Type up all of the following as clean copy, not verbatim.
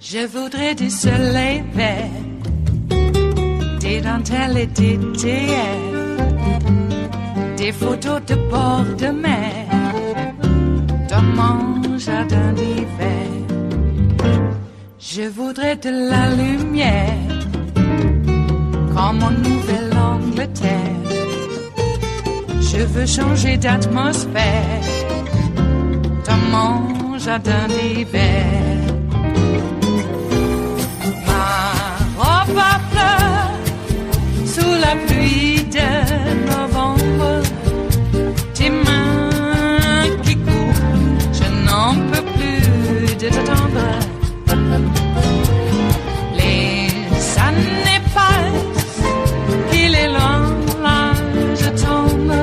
Je voudrais du soleil vert, des dentelles et des théières, des photos de bord de mer, dans mon jardin d'hiver. Je voudrais de la lumière, comme en Nouvelle-Angleterre. Je veux changer d'atmosphère, dans mon jardin d'hiver. Ma fleur, sous la pluie de novembre, tes mains qui courent, je n'en peux plus de t'attendre. Les années passent, qu'il est loin, là je tombe.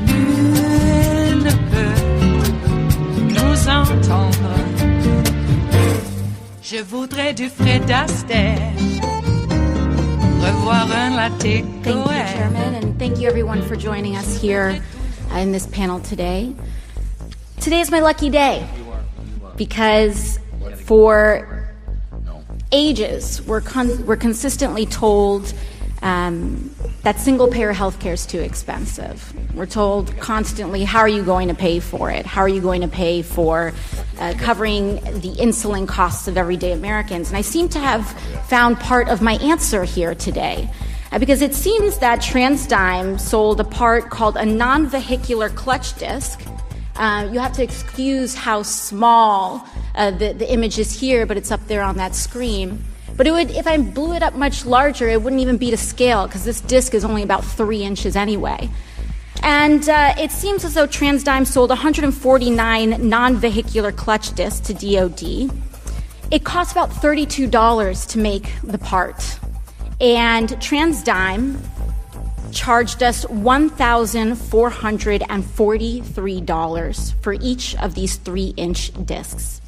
Nul ne peut nous entendre. Je voudrais du Fred Astaire, revoir un latte. Thank you, Chairman, and thank you everyone for joining us here in this panel today. Today is my lucky day because for ages we're consistently told that single-payer health care is too expensive. We're told constantly, how are you going to pay for it? How are you going to pay for covering the insulin costs of everyday Americans? And I seem to have found part of my answer here today, because it seems that TransDigm sold a part called a non-vehicular clutch disc. You have to excuse how small the image is here, but it's up there on that screen. But it would, if I blew it up much larger, it wouldn't even be to scale, because this disc is only about 3 inches anyway. And it seems as though TransDigm sold 149 non-vehicular clutch discs to DoD. It costs about $32 to make the part. And TransDigm charged us $1,443 for each of these 3-inch discs.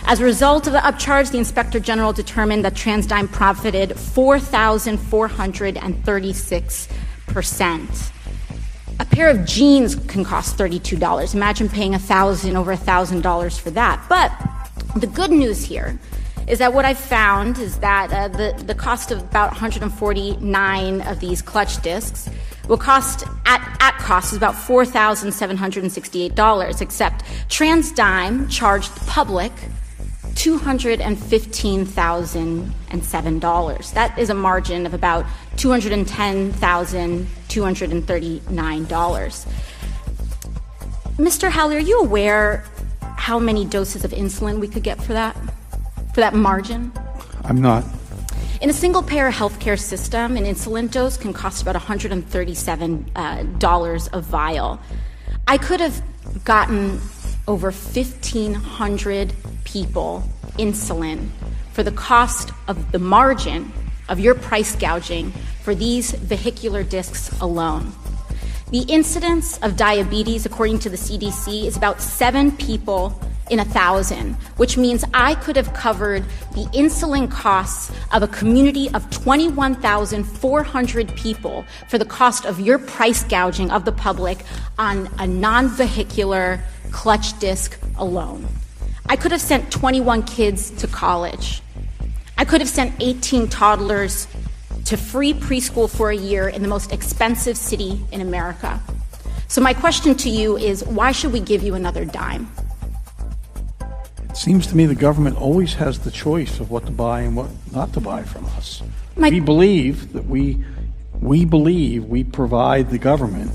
As a result of the upcharge, the Inspector General determined that TransDigm profited 4,436%. A pair of jeans can cost $32. Imagine paying over $1,000 for that. But the good news here is that what I've found is that the cost of about 149 of these clutch discs will cost, at cost, is about $4,768, except TransDigm charged the public $215,007. That is a margin of about $210,239. Mr. Howley, are you aware how many doses of insulin we could get for that margin? I'm not. In a single-payer healthcare system, an insulin dose can cost about $137 a vial. I could have gotten over 1,500 people insulin for the cost of the margin of your price gouging for these vehicular discs alone. The incidence of diabetes, according to the CDC, is about 7 people in 1,000, which means I could have covered the insulin costs of a community of 21,400 people for the cost of your price gouging of the public on a non-vehicular clutch disc alone. I could have sent 21 kids to college. I could have sent 18 toddlers to free preschool for a year in the most expensive city in America. So my question to you is, why should we give you another dime? It seems to me the government always has the choice of what to buy and what not to buy from us. We believe that we provide the government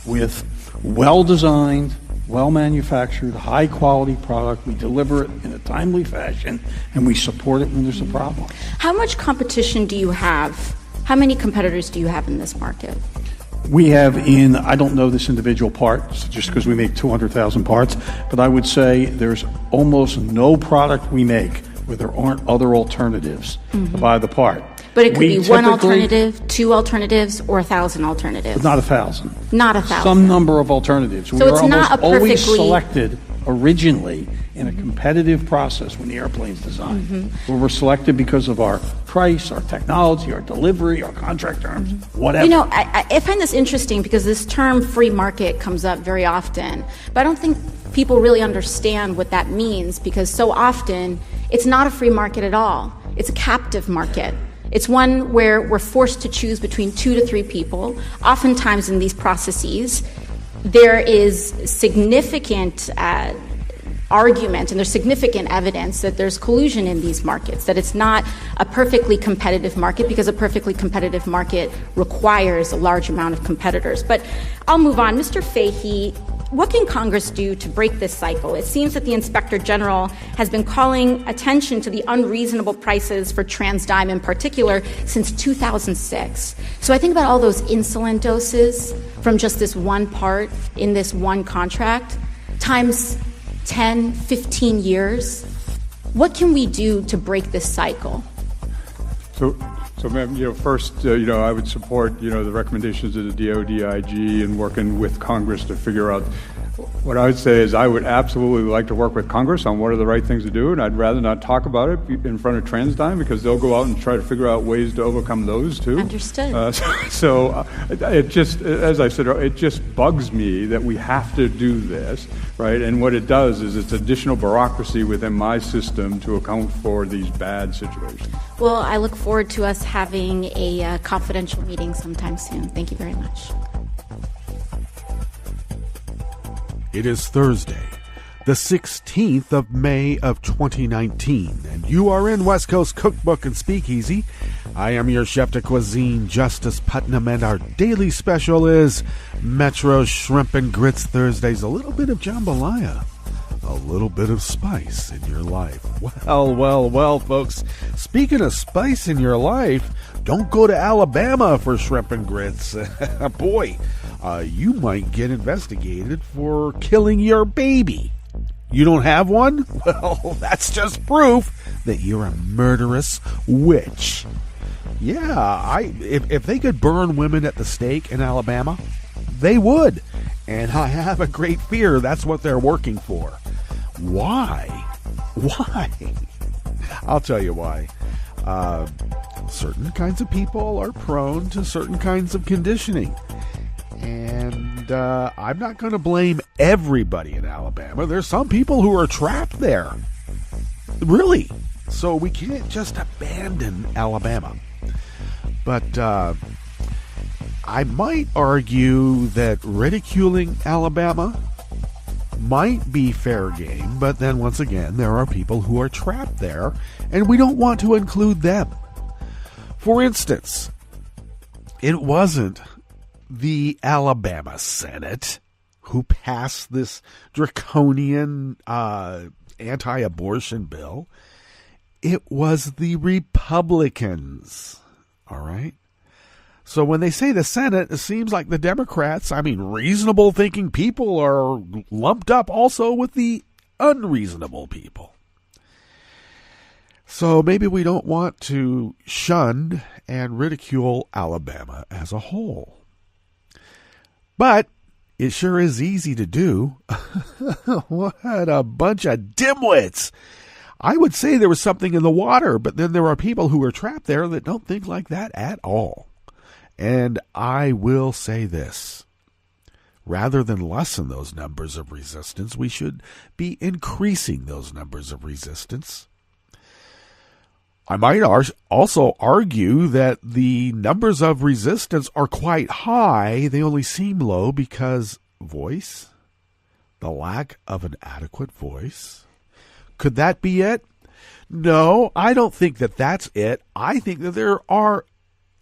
with well-designed, well-manufactured, high-quality product. We deliver it in a timely fashion, and we support it when there's a problem. How much competition do you have? How many competitors do you have in this market? We have I don't know this individual part, just because we make 200,000 parts, but I would say there's almost no product we make where there aren't other alternatives to buy the part. But it could be one typically- alternative, two alternatives, or 1,000 alternatives. Not 1,000. Not 1,000. Some number of alternatives. So it's not a always perfectly- selected originally in a competitive process when the airplane's designed, where we're selected because of our price, our technology, our delivery, our contract terms, whatever. You know, I find this interesting because this term free market comes up very often, but I don't think people really understand what that means, because so often it's not a free market at all. It's a captive market. It's one where we're forced to choose between 2 to 3 people. Oftentimes in these processes, there is significant argument and there's significant evidence that there's collusion in these markets, that it's not a perfectly competitive market, because a perfectly competitive market requires a large amount of competitors. But I'll move on. Mr. Fahey, what can Congress do to break this cycle? It seems that the Inspector General has been calling attention to the unreasonable prices for TransDigm in particular since 2006. So I think about all those insulin doses from just this one part in this one contract, times 10, 15 years. What can we do to break this cycle? So, ma'am, first, I would support, the recommendations of the DODIG and working with Congress to figure out. What I would say is I would absolutely like to work with Congress on what are the right things to do, and I'd rather not talk about it in front of TransDigm, because they'll go out and try to figure out ways to overcome those too. Understood. So it just, as I said, it just bugs me that we have to do this, right? And what it does is it's additional bureaucracy within my system to account for these bad situations. Well, I look forward to us having a confidential meeting sometime soon. Thank you very much. It is Thursday, the 16th of May of 2019, and you are in West Coast Cookbook and Speakeasy. I am your chef de cuisine, Justice Putnam, and our daily special is Metro Shrimp and Grits Thursdays. A little bit of jambalaya, a little bit of spice in your life. Well, folks, speaking of spice in your life, don't go to Alabama for shrimp and grits. Boy, you might get investigated for killing your baby. You don't have one? Well, that's just proof that you're a murderous witch. Yeah, if they could burn women at the stake in Alabama, they would. And I have a great fear that's what they're working for. Why? I'll tell you why. Certain kinds of people are prone to certain kinds of conditioning. And I'm not going to blame everybody in Alabama. There's some people who are trapped there. Really. So we can't just abandon Alabama. But I might argue that ridiculing Alabama might be fair game, but then once again, there are people who are trapped there, and we don't want to include them. For instance, it wasn't the Alabama Senate who passed this draconian anti-abortion bill. It was the Republicans, all right? So when they say the Senate, it seems like the Democrats, reasonable thinking people are lumped up also with the unreasonable people. So maybe we don't want to shun and ridicule Alabama as a whole. But it sure is easy to do. What a bunch of dimwits. I would say there was something in the water, but then there are people who are trapped there that don't think like that at all. And I will say this. Rather than lessen those numbers of resistance, we should be increasing those numbers of resistance. I might also argue that the numbers of resistance are quite high. They only seem low because voice, the lack of an adequate voice. Could that be it? No, I don't think that that's it. I think that there are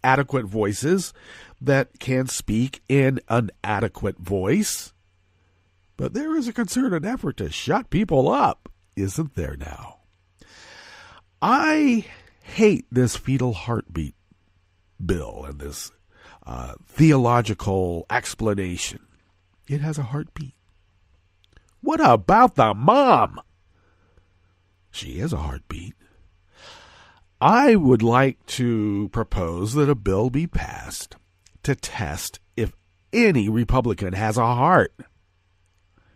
adequate voices that can speak in an adequate voice. But there is a concerted effort to shut people up, isn't there now? I hate this fetal heartbeat bill and this theological explanation. It has a heartbeat. What about the mom? She has a heartbeat. I would like to propose that a bill be passed to test if any Republican has a heart.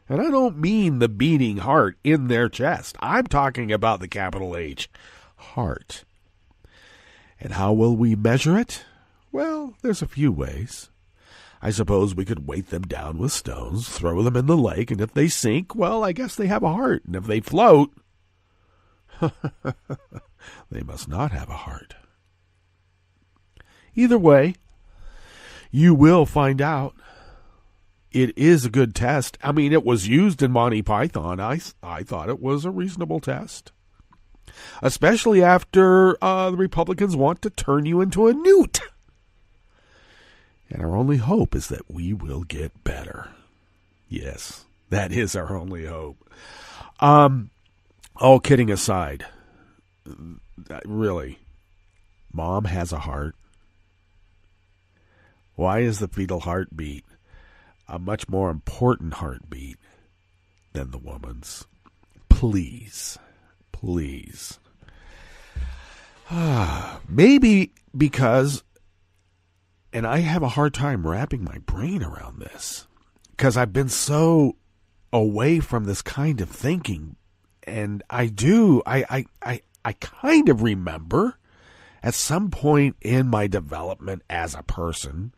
And I don't mean the beating heart in their chest. I'm talking about the capital H, heart. And how will we measure it? Well, there's a few ways. I suppose we could weight them down with stones, throw them in the lake, and if they sink, well, I guess they have a heart. And if they float, they must not have a heart. Either way, you will find out. It is a good test. I mean, it was used in Monty Python. I thought it was a reasonable test. Especially after the Republicans want to turn you into a newt. And our only hope is that we will get better. Yes, that is our only hope. All kidding aside, really, Mom has a heart. Why is the fetal heartbeat a much more important heartbeat than the woman's? Please. Maybe because, and I have a hard time wrapping my brain around this, because I've been so away from this kind of thinking, and I kind of remember at some point in my development as a person,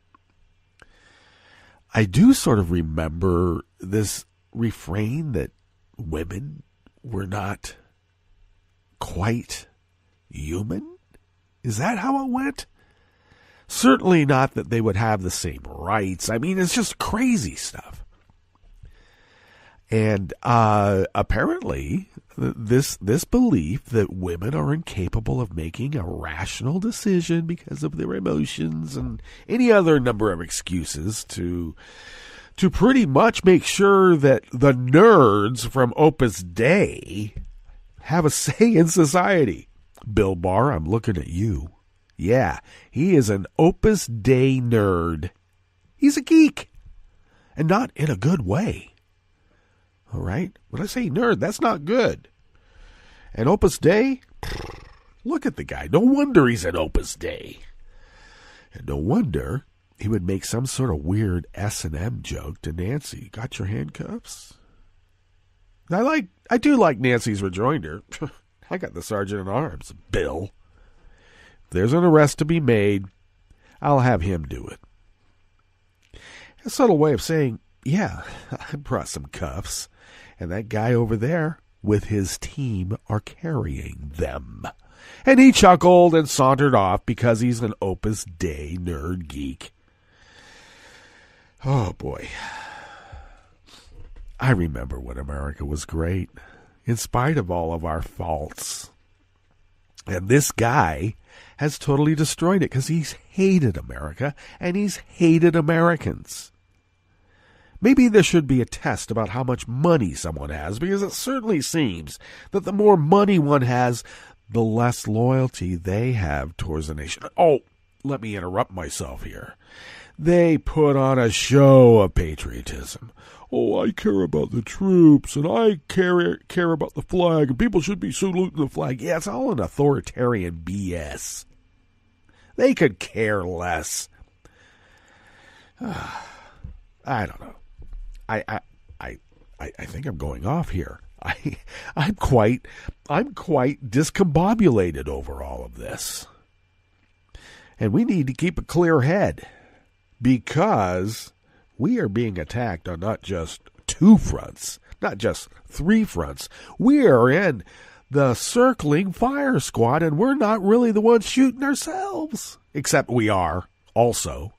I do sort of remember this refrain that women were not quite human. Is that how it went? Certainly not that they would have the same rights. I mean, it's just crazy stuff. And apparently, this belief that women are incapable of making a rational decision because of their emotions and any other number of excuses to pretty much make sure that the nerds from Opus Dei have a say in society. Bill Barr, I'm looking at you. Yeah, he is an Opus Dei nerd. He's a geek. And not in a good way. All right? When I say nerd, that's not good. And Opus Dei? Look at the guy. No wonder he's an Opus Dei. And no wonder he would make some sort of weird S&M joke to Nancy. Got your handcuffs? I do like Nancy's rejoinder. I got the sergeant at arms, Bill. If there's an arrest to be made, I'll have him do it. A subtle way of saying, yeah, I brought some cuffs, and that guy over there with his team are carrying them. And he chuckled and sauntered off because he's an Opus Dei nerd geek. Oh, boy. I remember when America was great, in spite of all of our faults. And this guy has totally destroyed it because he's hated America and he's hated Americans. Maybe there should be a test about how much money someone has, because it certainly seems that the more money one has, the less loyalty they have towards the nation. Oh, let me interrupt myself here. They put on a show of patriotism. Oh, I care about the troops, and I care about the flag, and people should be saluting the flag. Yeah, it's all an authoritarian BS. They could care less. I don't know. I think I'm going off here. I'm quite discombobulated over all of this. And we need to keep a clear head, because we are being attacked on not just 2 fronts, not just 3 fronts. We are in the circling fire squad, and we're not really the ones shooting ourselves. Except we are, also.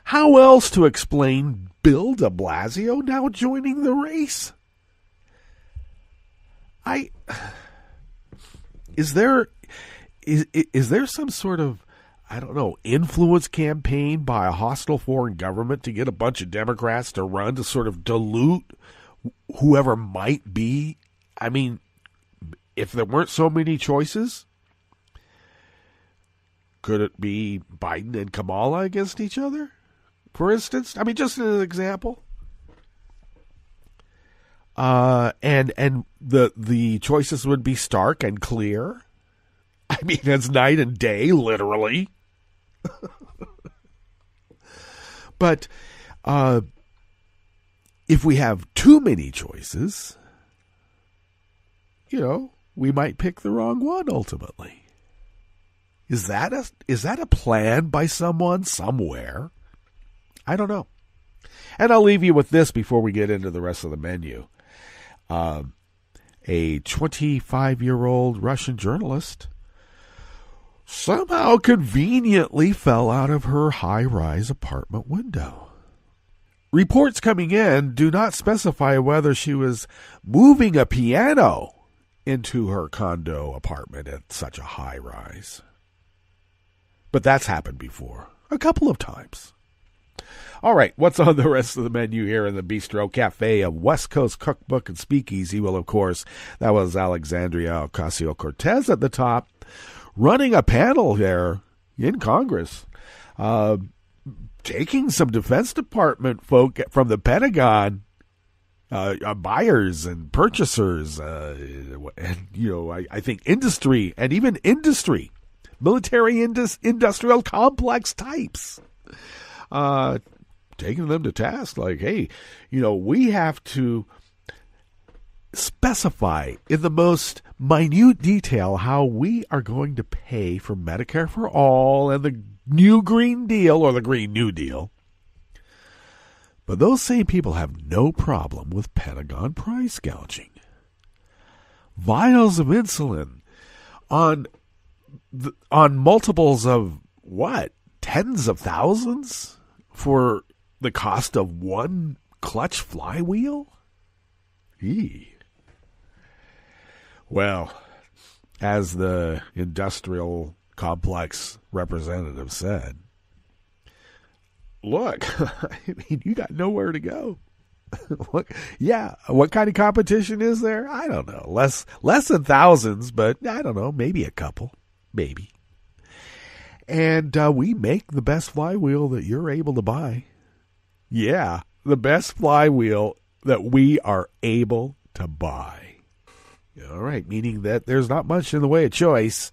How else to explain Bill de Blasio now joining the race? Is there some sort of, I don't know, influence campaign by a hostile foreign government to get a bunch of Democrats to run to sort of dilute whoever might be? I mean, if there weren't so many choices, could it be Biden and Kamala against each other, for instance? I mean, just as an example. And the choices would be stark and clear. I mean, it's night and day, literally. But if we have too many choices, we might pick the wrong one ultimately. Is that a plan by someone somewhere? I don't know. And I'll leave you with this before we get into the rest of the menu. A 25-year-old Russian journalist somehow conveniently fell out of her high-rise apartment window. Reports coming in do not specify whether she was moving a piano into her condo apartment at such a high rise. But that's happened before, a couple of times. All right, what's on the rest of the menu here in the Bistro Cafe of West Coast Cookbook and Speakeasy? Well, of course, that was Alexandria Ocasio-Cortez at the top, running a panel there in Congress, taking some Defense Department folk from the Pentagon, buyers and purchasers, and, I think industry and even industry, military industrial complex types, taking them to task like, hey, we have to specify in the most minute detail how we are going to pay for Medicare for all and the new Green Deal or the Green New Deal. But those same people have no problem with Pentagon price gouging. Vials of insulin on multiples of what? Tens of thousands for the cost of one clutch flywheel? Eee. Well, as the industrial complex representative said, look, I mean, you got nowhere to go. What kind of competition is there? I don't know. Less than thousands, but I don't know, maybe a couple, maybe. And we make the best flywheel that you're able to buy. Yeah, the best flywheel that we are able to buy. All right, meaning that there's not much in the way of choice.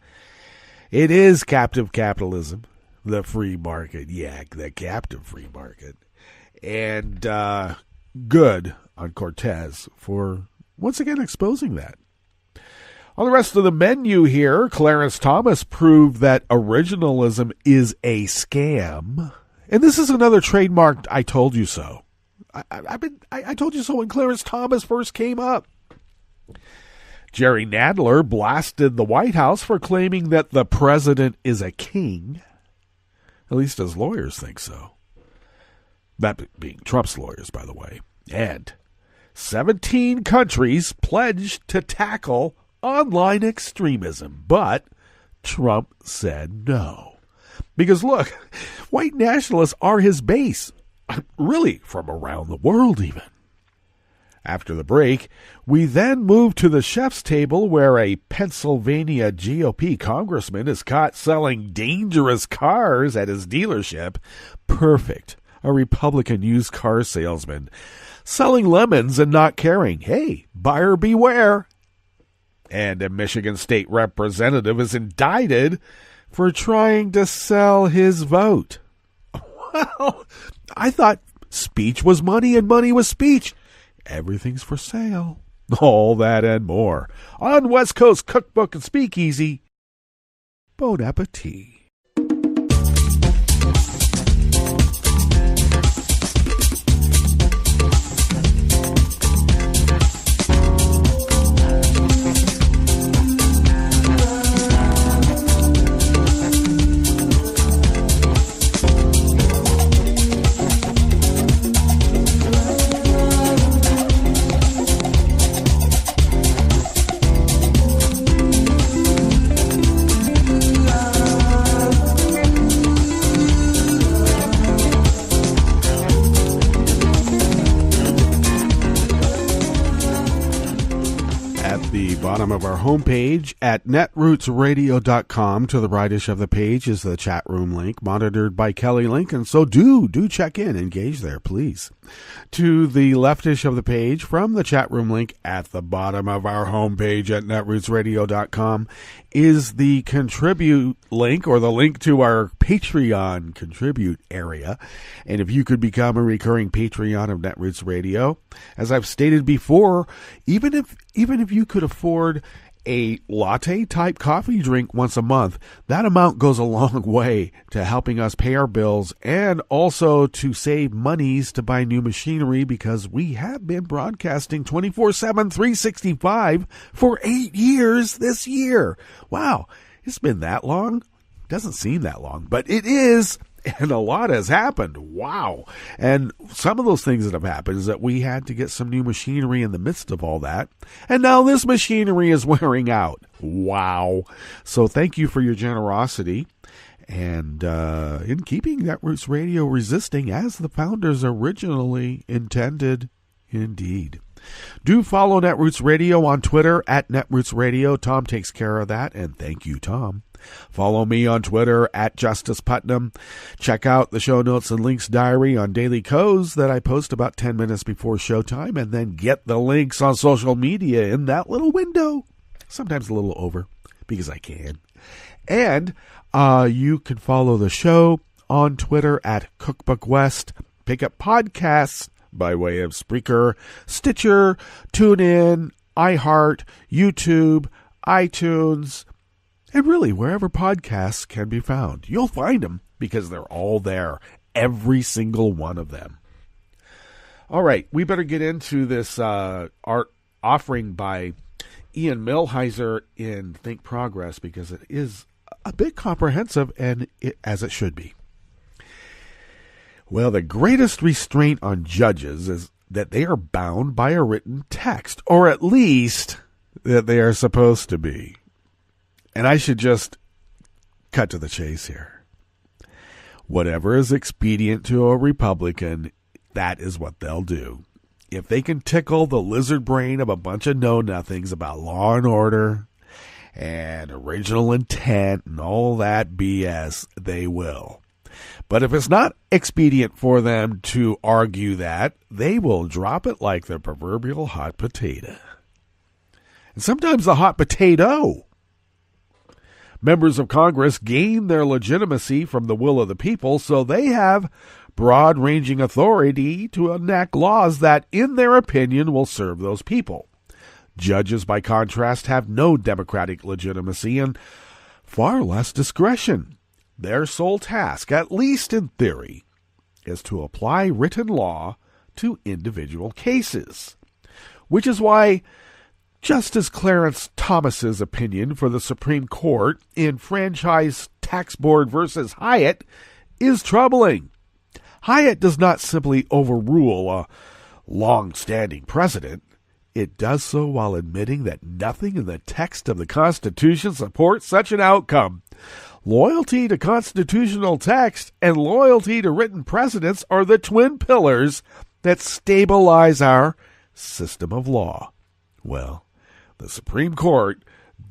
It is captive capitalism, the free market. Yeah, the captive free market. And good on Cortez for once again exposing that. On the rest of the menu here, Clarence Thomas proved that originalism is a scam. And this is another trademarked I told you so. I told you so when Clarence Thomas first came up. Jerry Nadler blasted the White House for claiming that the president is a king. At least his lawyers think so. That being Trump's lawyers, by the way. And 17 countries pledged to tackle online extremism, but Trump said no. Because look, white nationalists are his base, really from around the world even. After the break, we then move to the chef's table where a Pennsylvania GOP congressman is caught selling dangerous cars at his dealership. Perfect. A Republican used car salesman selling lemons and not caring. Hey, buyer beware. And a Michigan state representative is indicted for trying to sell his vote. Well, I thought speech was money and money was speech. Everything's for sale. All that and more on West Coast Cookbook and Speakeasy. Bon appetit. Bottom of our homepage at netrootsradio.com. To the rightish of the page is the chat room link, monitored by Kelly Lincoln. So do check in, engage there, please. To the leftish of the page from the chat room link at the bottom of our homepage at netrootsradio.com is the contribute link, or the link to our Patreon contribute area. And if you could become a recurring Patreon of Netroots Radio, as I've stated before, even if you could afford a latte type coffee drink once a month, that amount goes a long way to helping us pay our bills and also to save monies to buy new machinery, because we have been broadcasting 24/7, 365 for 8 years this year. Wow, it's been that long? Doesn't seem that long, but it is. And a lot has happened. Wow. And some of those things that have happened is that we had to get some new machinery in the midst of all that. And now this machinery is wearing out. Wow. So thank you for your generosity. And in keeping Netroots Radio resisting as the founders originally intended, indeed. Do follow Netroots Radio on Twitter at Netroots Radio. Tom takes care of that. And thank you, Tom. Follow me on Twitter at Justice Putnam. Check out the show notes and links diary on Daily Codes that I post about 10 minutes before showtime, and then get the links on social media in that little window. Sometimes a little over, because I can. And you can follow the show on Twitter at Cookbook West. Pick up podcasts by way of Spreaker, Stitcher, TuneIn, iHeart, YouTube, iTunes, and really, wherever podcasts can be found. You'll find them because they're all there. Every single one of them. All right, we better get into this art offering by Ian Millhiser in Think Progress, because it is a bit comprehensive, and as it should be. Well, the greatest restraint on judges is that they are bound by a written text, or at least that they are supposed to be. And I should just cut to the chase here. Whatever is expedient to a Republican, that is what they'll do. If they can tickle the lizard brain of a bunch of know-nothings about law and order and original intent and all that BS, they will. But if it's not expedient for them to argue that, they will drop it like the proverbial hot potato. And sometimes the hot potato. Members of Congress gain their legitimacy from the will of the people, so they have broad-ranging authority to enact laws that, in their opinion, will serve those people. Judges, by contrast, have no democratic legitimacy and far less discretion. Their sole task, at least in theory, is to apply written law to individual cases, which is why Justice Clarence Thomas's opinion for the Supreme Court in Franchise Tax Board versus Hyatt is troubling. Hyatt does not simply overrule a long-standing precedent. It does so while admitting that nothing in the text of the Constitution supports such an outcome. Loyalty to constitutional text and loyalty to written precedents are the twin pillars that stabilize our system of law. Well, the Supreme Court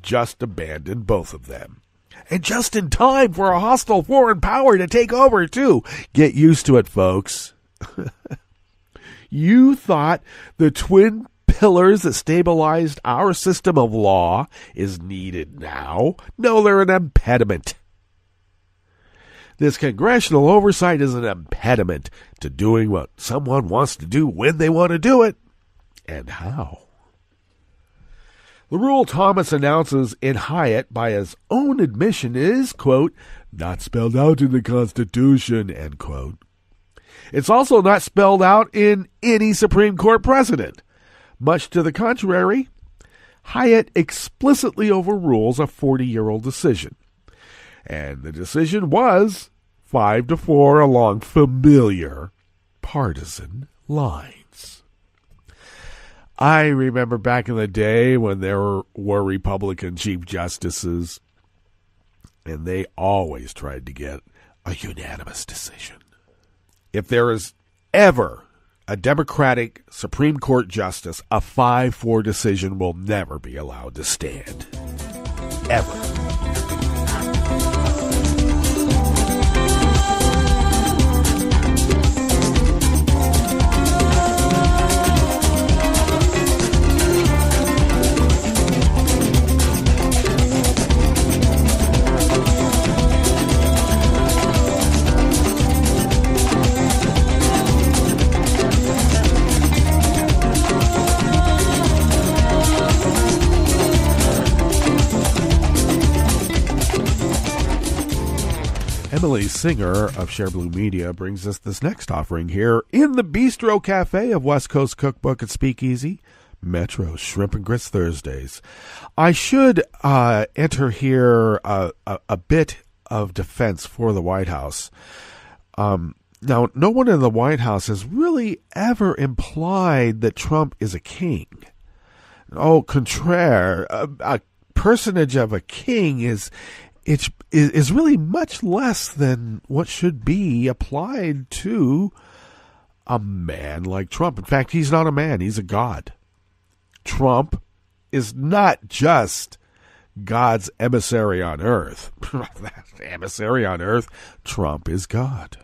just abandoned both of them. And just in time for a hostile foreign power to take over, too. Get used to it, folks. You thought the twin pillars that stabilized our system of law is needed now? No, they're an impediment. This congressional oversight is an impediment to doing what someone wants to do when they want to do it, and how. The rule Thomas announces in Hyatt by his own admission is, quote, not spelled out in the Constitution, end quote. It's also not spelled out in any Supreme Court precedent. Much to the contrary, Hyatt explicitly overrules a 40-year-old decision. And the decision was 5-4 along familiar partisan lines. I remember back in the day when there were Republican Chief Justices, and they always tried to get a unanimous decision. If there is ever a Democratic Supreme Court justice, a 5-4 decision will never be allowed to stand. Ever. Emily Singer of Share Blue Media brings us this next offering here in the Bistro Cafe of West Coast Cookbook and Speakeasy, Metro Shrimp and Grits Thursdays. I should enter here a bit of defense for the White House. Now, no one in the White House has really ever implied that Trump is a king. Au contraire, a personage of a king is really much less than what should be applied to a man like Trump. In fact, he's not a man, he's a god. Trump is not just God's emissary on earth. Emissary on earth, Trump is God.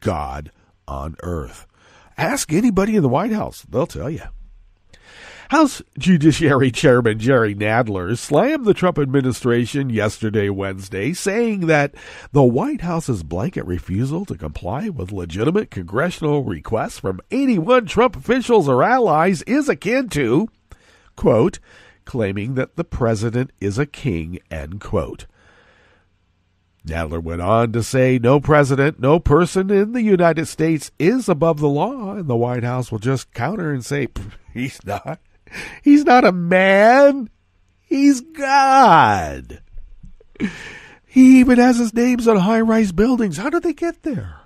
God on earth. Ask anybody in the White House, they'll tell you. House Judiciary Chairman Jerry Nadler slammed the Trump administration yesterday, Wednesday, saying that the White House's blanket refusal to comply with legitimate congressional requests from 81 Trump officials or allies is akin to, quote, claiming that the president is a king, end quote. Nadler went on to say no president, no person in the United States is above the law, and the White House will just counter and say, he's not. He's not a man. He's God. He even has his names on high-rise buildings. How did they get there?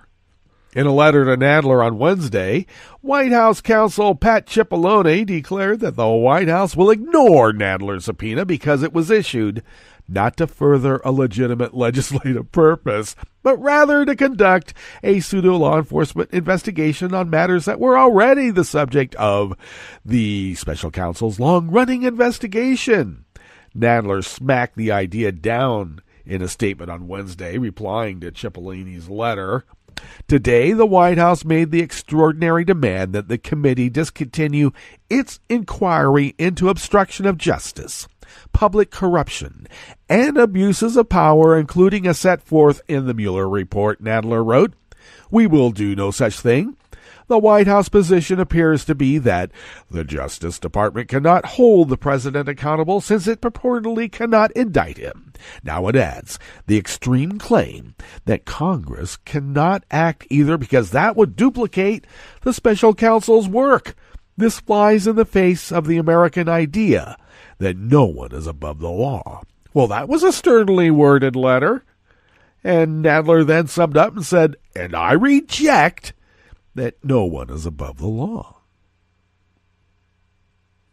In a letter to Nadler on Wednesday, White House counsel Pat Cipollone declared that the White House will ignore Nadler's subpoena because it was issued not to further a legitimate legislative purpose, but rather to conduct a pseudo-law enforcement investigation on matters that were already the subject of the special counsel's long-running investigation. Nadler smacked the idea down in a statement on Wednesday, replying to Cipollone's letter. Today, the White House made the extraordinary demand that the committee discontinue its inquiry into obstruction of justice, public corruption, and abuses of power, including as set forth in the Mueller report, Nadler wrote. We will do no such thing. The White House position appears to be that the Justice Department cannot hold the president accountable since it purportedly cannot indict him. Now it adds the extreme claim that Congress cannot act either because that would duplicate the special counsel's work. This flies in the face of the American idea that no one is above the law. Well, that was a sternly worded letter. And Nadler then summed up and said, and I reject that no one is above the law.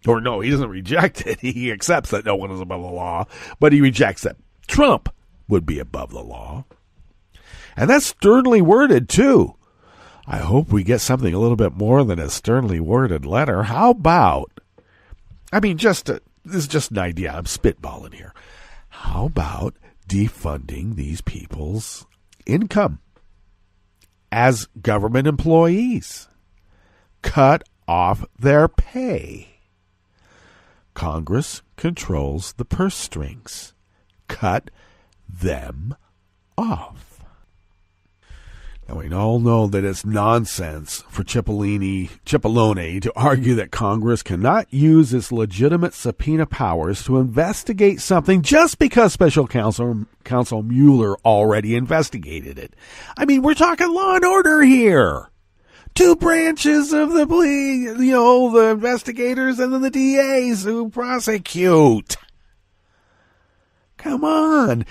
Or no, he doesn't reject it. He accepts that no one is above the law, but he rejects that Trump would be above the law. And that's sternly worded, too. I hope we get something a little bit more than a sternly worded letter. How about, this is just an idea. I'm spitballing here. How about defunding these people's income as government employees? Cut off their pay. Congress controls the purse strings. Cut them off. Now, we all know that it's nonsense for Cipollone to argue that Congress cannot use its legitimate subpoena powers to investigate something just because Special Counsel Mueller already investigated it. We're talking law and order here. Two branches of the police, the investigators and then the DAs who prosecute. Come on.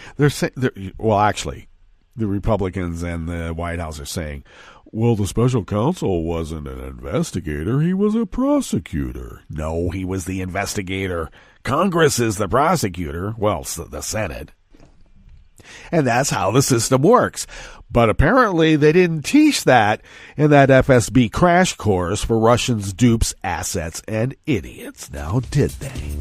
The Republicans and the White House are saying, well, the special counsel wasn't an investigator. He was a prosecutor. No, he was the investigator. Congress is the prosecutor. Well, the Senate. And that's how the system works. But apparently they didn't teach that in that FSB crash course for Russians, dupes, assets, and idiots. Now, did they?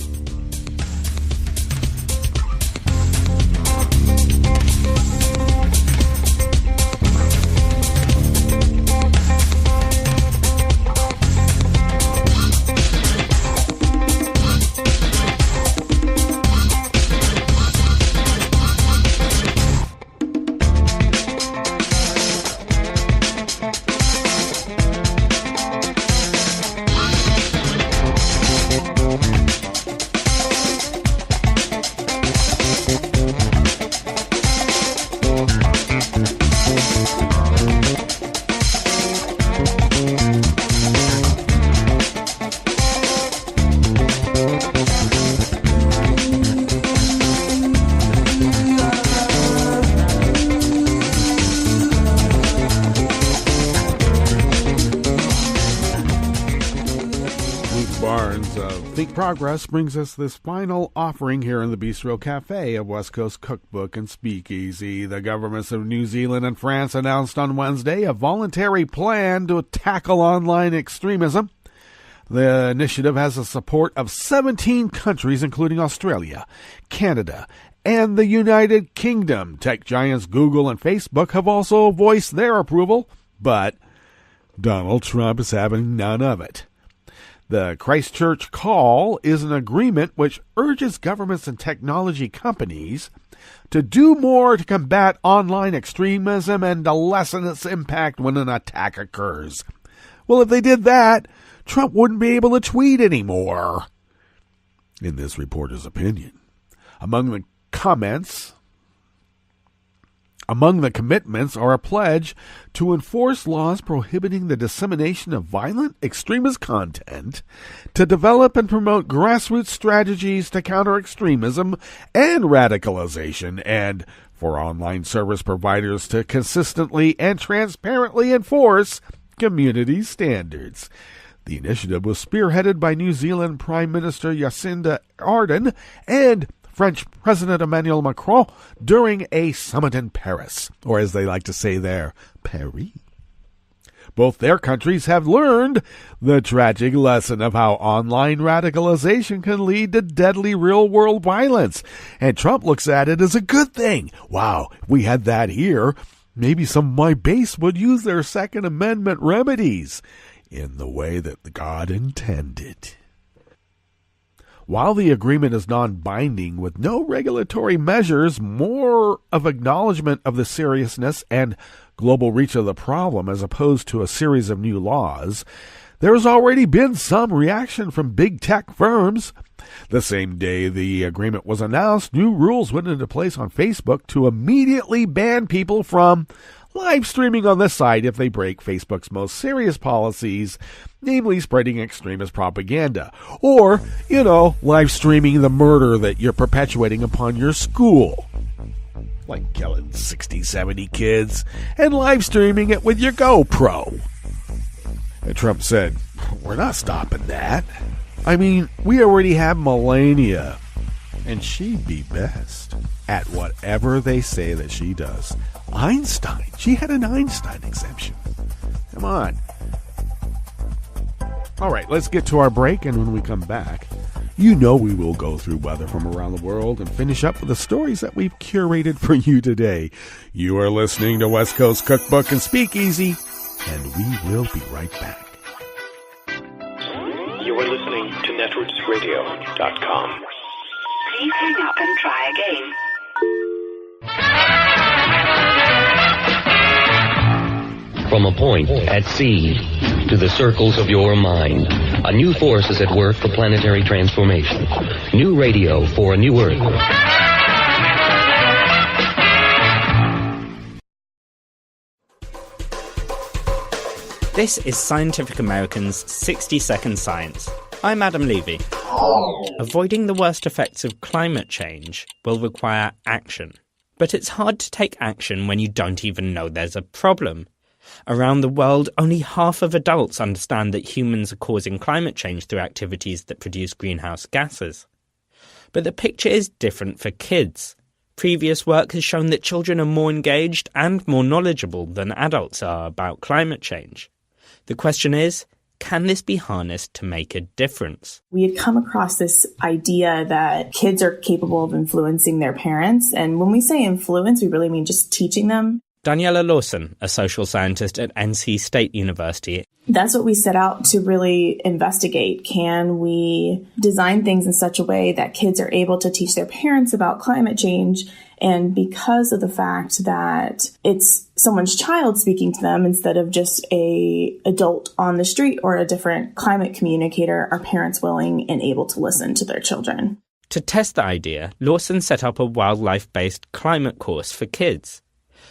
Think Progress brings us this final offering here in the Bistro Cafe of West Coast Cookbook and Speakeasy. The governments of New Zealand and France announced on Wednesday a voluntary plan to tackle online extremism. The initiative has the support of 17 countries, including Australia, Canada, and the United Kingdom. Tech giants Google and Facebook have also voiced their approval, but Donald Trump is having none of it. The Christchurch Call is an agreement which urges governments and technology companies to do more to combat online extremism and to lessen its impact when an attack occurs. Well, if they did that, Trump wouldn't be able to tweet anymore, in this reporter's opinion. Among the commitments are a pledge to enforce laws prohibiting the dissemination of violent extremist content, to develop and promote grassroots strategies to counter extremism and radicalization, and for online service providers to consistently and transparently enforce community standards. The initiative was spearheaded by New Zealand Prime Minister Jacinda Ardern and French President Emmanuel Macron during a summit in Paris, or as they like to say there, Paris. Both their countries have learned the tragic lesson of how online radicalization can lead to deadly real-world violence, and Trump looks at it as a good thing. Wow, if we had that here, maybe some of my base would use their Second Amendment remedies in the way that God intended. While the agreement is non-binding with no regulatory measures, more of acknowledgement of the seriousness and global reach of the problem as opposed to a series of new laws, there has already been some reaction from big tech firms. The same day the agreement was announced, new rules went into place on Facebook to immediately ban people from live streaming on the site if they break Facebook's most serious policies, namely spreading extremist propaganda, or, live streaming the murder that you're perpetuating upon your school, like killing 60, 70 kids, and live streaming it with your GoPro. And Trump said, we're not stopping that. I mean, we already have Melania, and she'd be best at whatever they say that she does. Einstein. She had an Einstein exemption. Come on. All right, let's get to our break, and when we come back, we will go through weather from around the world and finish up with the stories that we've curated for you today. You are listening to West Coast Cookbook and Speakeasy, and we will be right back. You are listening to netrootsradio.com. Please hang up and try again. From a point at sea to the circles of your mind, a new force is at work for planetary transformation. New radio for a new Earth. This is Scientific American's 60-Second Science. I'm Adam Levy. Avoiding the worst effects of climate change will require action. But it's hard to take action when you don't even know there's a problem. Around the world, only half of adults understand that humans are causing climate change through activities that produce greenhouse gases. But the picture is different for kids. Previous work has shown that children are more engaged and more knowledgeable than adults are about climate change. The question is, can this be harnessed to make a difference? We had come across this idea that kids are capable of influencing their parents. And when we say influence, we really mean just teaching them. Daniela Lawson, a social scientist at NC State University. That's what we set out to really investigate. Can we design things in such a way that kids are able to teach their parents about climate change? And because of the fact that it's someone's child speaking to them instead of just an adult on the street or a different climate communicator, are parents willing and able to listen to their children? To test the idea, Lawson set up a wildlife-based climate course for kids.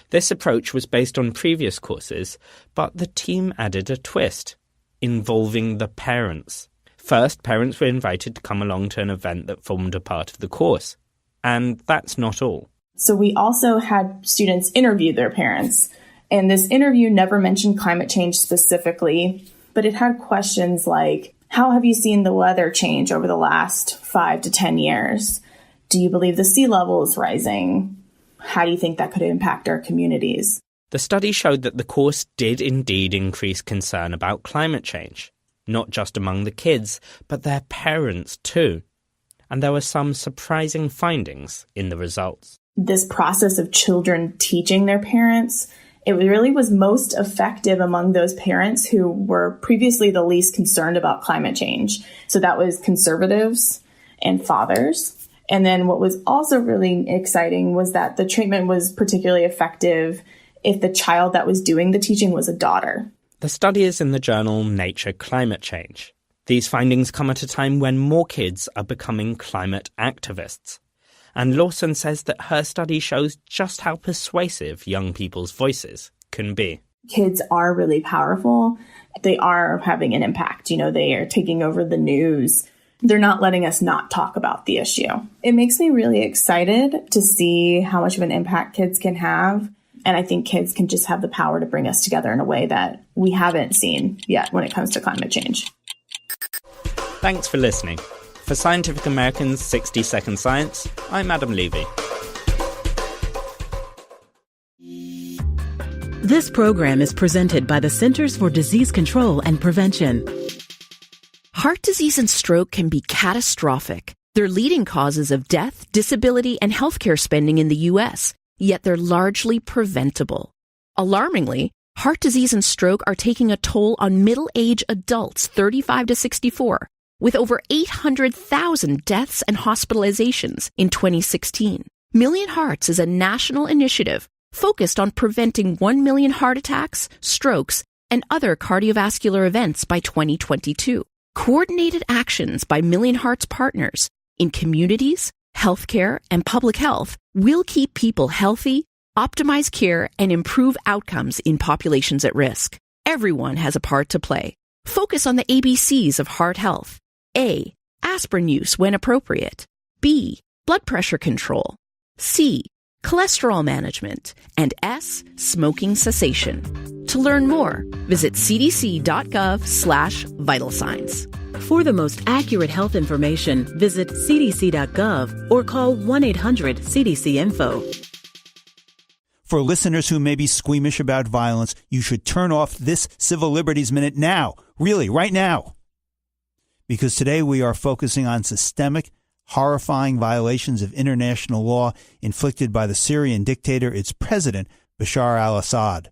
This approach was based on previous courses, but the team added a twist, involving the parents. First, parents were invited to come along to an event that formed a part of the course. And that's not all. So we also had students interview their parents. And this interview never mentioned climate change specifically, but it had questions like, How have you seen the weather change over the last 5 to 10 years? Do you believe the sea level is rising? How do you think that could impact our communities? The study showed that the course did indeed increase concern about climate change, not just among the kids, but their parents too. And there were some surprising findings in the results. This process of children teaching their parents, it really was most effective among those parents who were previously the least concerned about climate change. So that was conservatives and fathers. And then what was also really exciting was that the treatment was particularly effective if the child that was doing the teaching was a daughter. The study is in the journal Nature Climate Change. These findings come at a time when more kids are becoming climate activists. And Lawson says that her study shows just how persuasive young people's voices can be. Kids are really powerful. They are having an impact. They are taking over the news. They're not letting us not talk about the issue. It makes me really excited to see how much of an impact kids can have. And I think kids can just have the power to bring us together in a way that we haven't seen yet when it comes to climate change. Thanks for listening. For Scientific American's 60-Second Science, I'm Adam Levy. This program is presented by the Centers for Disease Control and Prevention. Heart disease and stroke can be catastrophic. They're leading causes of death, disability, and healthcare spending in the U.S., yet they're largely preventable. Alarmingly, heart disease and stroke are taking a toll on middle-aged adults 35 to 64, with over 800,000 deaths and hospitalizations in 2016. Million Hearts is a national initiative focused on preventing 1 million heart attacks, strokes, and other cardiovascular events by 2022. Coordinated actions by Million Hearts partners in communities, healthcare, and public health will keep people healthy, optimize care, and improve outcomes in populations at risk. Everyone has a part to play. Focus on the ABCs of heart health. A. Aspirin use when appropriate. B. Blood pressure control. C. Cholesterol management. And S. Smoking cessation. To learn more, visit cdc.gov/vital signs. For the most accurate health information, visit cdc.gov or call 1-800-CDC-INFO. For listeners who may be squeamish about violence, you should turn off this Civil Liberties Minute now. Really, right now. Because today we are focusing on systemic, horrifying violations of international law inflicted by the Syrian dictator, its president, Bashar al-Assad.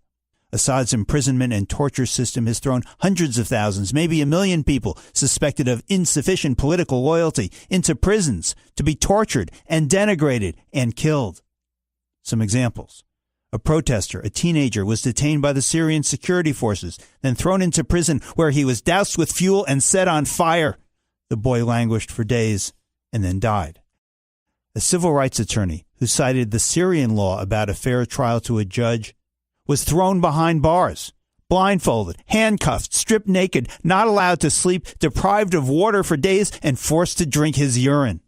Assad's imprisonment and torture system has thrown hundreds of thousands, maybe 1 million people suspected of insufficient political loyalty into prisons to be tortured and denigrated and killed. Some examples. A protester, a teenager, was detained by the Syrian security forces, then thrown into prison where he was doused with fuel and set on fire. The boy languished for days and then died. A civil rights attorney who cited the Syrian law about a fair trial to a judge was thrown behind bars, blindfolded, handcuffed, stripped naked, not allowed to sleep, deprived of water for days, and forced to drink his urine.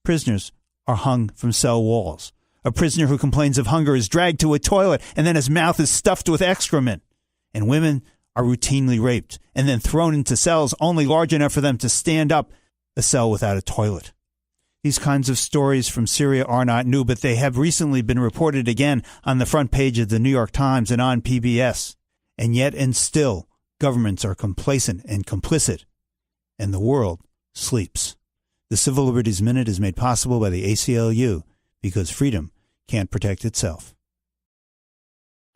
Prisoners are hung from cell walls. A prisoner who complains of hunger is dragged to a toilet, and then his mouth is stuffed with excrement. And women are routinely raped and then thrown into cells only large enough for them to stand up, a cell without a toilet. These kinds of stories from Syria are not new, but they have recently been reported again on the front page of the New York Times and on PBS. And yet and still, governments are complacent and complicit, and the world sleeps. The Civil Liberties Minute is made possible by the ACLU, because freedom can't protect itself.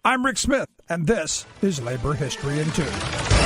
I'm Rick Smith, and this is Labor History in 2.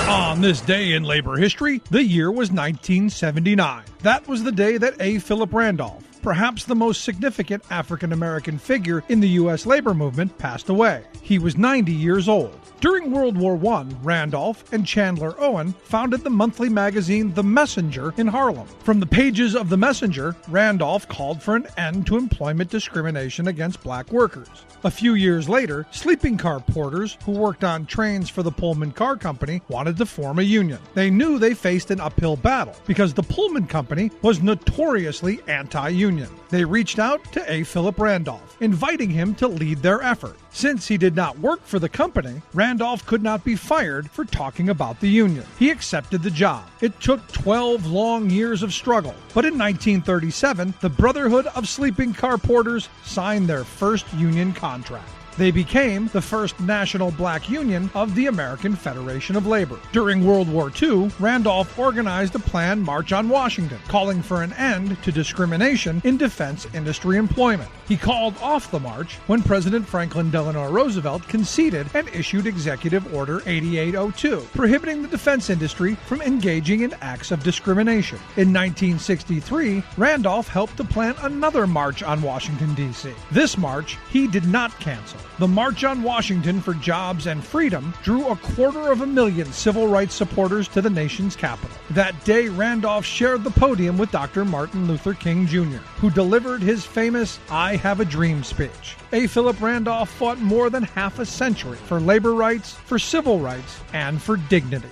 On this day in labor history, the year was 1979. That was the day that A. Philip Randolph, perhaps the most significant African-American figure in the U.S. labor movement, passed away. He was 90 years old. During World War I, Randolph and Chandler Owen founded the monthly magazine The Messenger in Harlem. From the pages of The Messenger, Randolph called for an end to employment discrimination against black workers. A few years later, sleeping car porters who worked on trains for the Pullman Car Company wanted to form a union. They knew they faced an uphill battle because the Pullman Company was notoriously anti-union. They reached out to A. Philip Randolph, inviting him to lead their effort. Since he did not work for the company, Randolph could not be fired for talking about the union. He accepted the job. It took 12 long years of struggle, but in 1937, the Brotherhood of Sleeping Car Porters signed their first union contract. They became the first national black union of the American Federation of Labor. During World War II, Randolph organized a planned march on Washington, calling for an end to discrimination in defense industry employment. He called off the march when President Franklin Delano Roosevelt conceded and issued Executive Order 8802, prohibiting the defense industry from engaging in acts of discrimination. In 1963, Randolph helped to plan another march on Washington, D.C. This march he did not cancel. The March on Washington for Jobs and Freedom drew 250,000 civil rights supporters to the nation's capital. That day, Randolph shared the podium with Dr. Martin Luther King Jr., who delivered his famous I Have a Dream speech. A. Philip Randolph fought more than half a century for labor rights, for civil rights, and for dignity.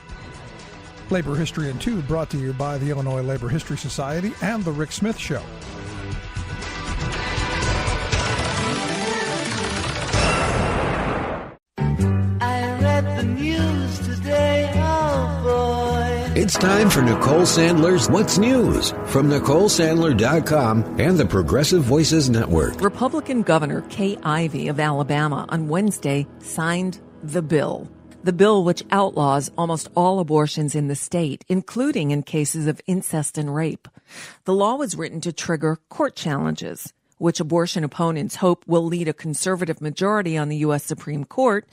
Labor History in 2 brought to you by the Illinois Labor History Society and The Rick Smith Show. It's time for Nicole Sandler's What's News from NicoleSandler.com and the Progressive Voices Network. Republican Governor Kay Ivey of Alabama on Wednesday signed the bill. The bill which outlaws almost all abortions in the state, including in cases of incest and rape. The law was written to trigger court challenges, which abortion opponents hope will lead a conservative majority on the U.S. Supreme Court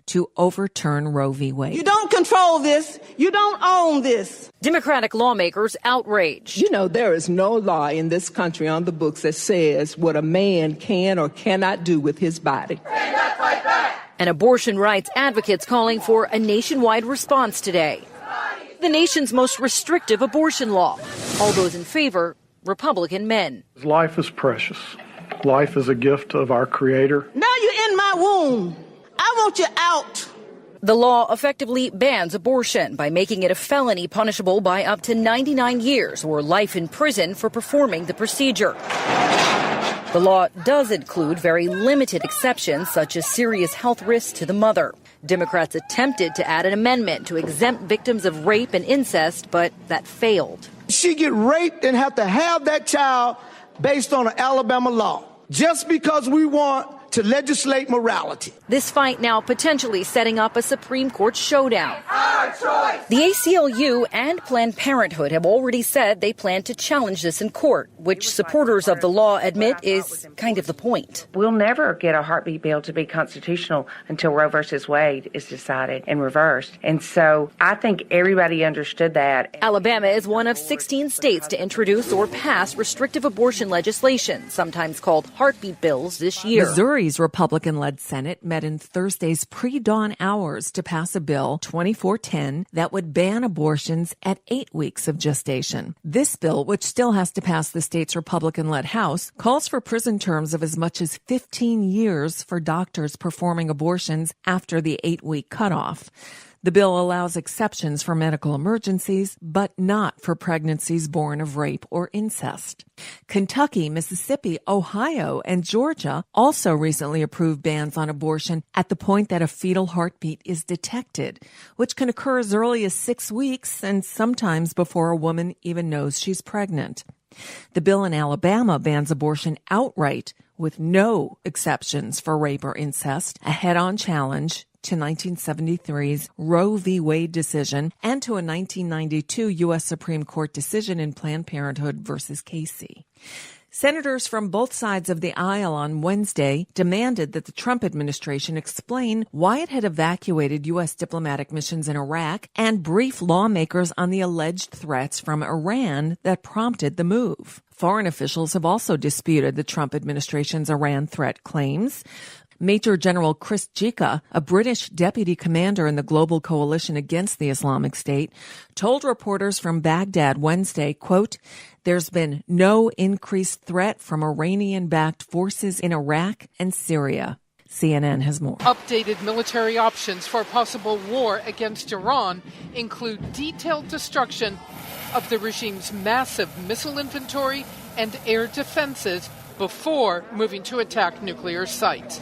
to overturn Roe v. Wade. You don't control this. You don't own this. Democratic lawmakers outraged. You know, there is no law in this country on the books that says what a man can or cannot do with his body. And abortion rights advocates calling for a nationwide response today. The nation's most restrictive abortion law. All those in favor, Republican men. Life is precious. Life is a gift of our Creator. Now you're in my womb. I want you out. The law effectively bans abortion by making it a felony punishable by up to 99 years or life in prison for performing the procedure. The law does include very limited exceptions, such as serious health risks to the mother. Democrats attempted to add an amendment to exempt victims of rape and incest, but that failed. She get raped and have to have that child based on an Alabama law, just because we want to legislate morality. This fight now potentially setting up a Supreme Court showdown. Our choice. The ACLU and Planned Parenthood have already said they plan to challenge this in court, which supporters of the law admit is kind of the point. We'll never get a heartbeat bill to be constitutional until Roe versus Wade is decided and reversed. And so I think everybody understood that. Alabama is one of 16 states to introduce or pass restrictive abortion legislation, sometimes called heartbeat bills, this year. Missouri's Republican-led Senate met in Thursday's pre-dawn hours to pass a bill, 2410, that would ban abortions at 8 weeks of gestation. This bill, which still has to pass the state's Republican-led House, calls for prison terms of as much as 15 years for doctors performing abortions after the 8-week cutoff. The bill allows exceptions for medical emergencies, but not for pregnancies born of rape or incest. Kentucky, Mississippi, Ohio, and Georgia also recently approved bans on abortion at the point that a fetal heartbeat is detected, which can occur as early as 6 weeks and sometimes before a woman even knows she's pregnant. The bill in Alabama bans abortion outright with no exceptions for rape or incest, a head-on challenge to 1973's Roe v. Wade decision and to a 1992 U.S. Supreme Court decision in Planned Parenthood versus Casey. Senators from both sides of the aisle on Wednesday demanded that the Trump administration explain why it had evacuated U.S. diplomatic missions in Iraq and brief lawmakers on the alleged threats from Iran that prompted the move. Foreign officials have also disputed the Trump administration's Iran threat claims. Major General Chris Jika, a British deputy commander in the global coalition against the Islamic State, told reporters from Baghdad Wednesday, quote, "There's been no increased threat from Iranian-backed forces in Iraq and Syria." CNN has more. Updated military options for possible war against Iran include detailed destruction of the regime's massive missile inventory and air defenses before moving to attack nuclear sites.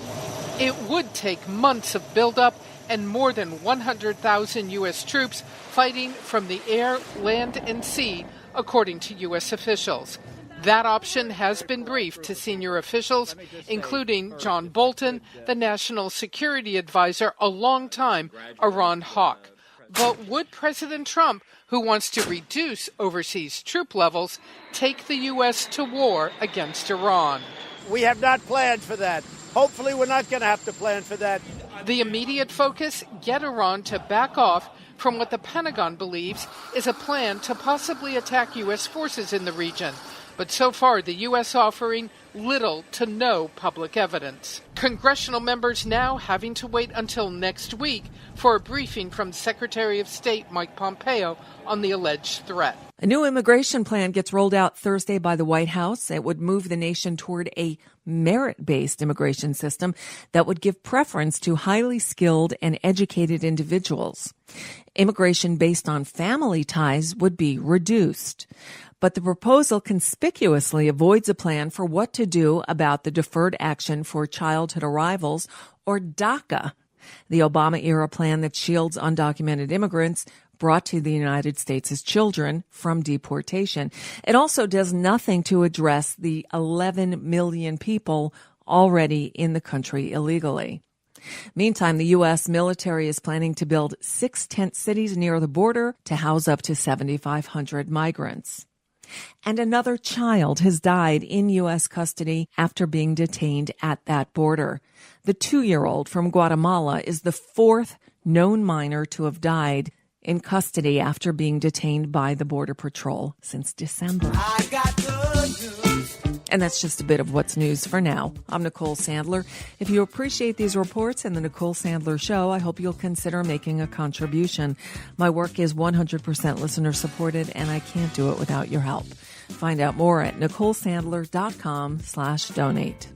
It would take months of buildup and more than 100,000 U.S. troops fighting from the air, land, and sea, according to U.S. officials. That option has been briefed to senior officials, including John Bolton, the National Security Advisor, a longtime Iran hawk. But would President Trump, who wants to reduce overseas troop levels, take the U.S. to war against Iran? We have not planned for that. Hopefully we're not going to have to plan for that. The immediate focus, get Iran to back off from what the Pentagon believes is a plan to possibly attack U.S. forces in the region. But so far, the U.S. offering little to no public evidence. Congressional members now having to wait until next week for a briefing from Secretary of State Mike Pompeo on the alleged threat. A new immigration plan gets rolled out Thursday by the White House. It would move the nation toward a merit-based immigration system that would give preference to highly skilled and educated individuals. Immigration based on family ties would be reduced. But the proposal conspicuously avoids a plan for what to do about the Deferred Action for Childhood Arrivals, or DACA, the Obama-era plan that shields undocumented immigrants brought to the United States as children from deportation. It also does nothing to address the 11 million people already in the country illegally. Meantime, the U.S. military is planning to build 6 tent cities near the border to house up to 7,500 migrants. And another child has died in U.S. custody after being detained at that border. The 2-year-old from Guatemala is the 4th known minor to have died in custody after being detained by the Border Patrol since December. I got good news. And that's just a bit of what's news for now. I'm Nicole Sandler. If you appreciate these reports and the Nicole Sandler Show, I hope you'll consider making a contribution. My work is 100% listener supported, and I can't do it without your help. Find out more at NicoleSandler.com/donate.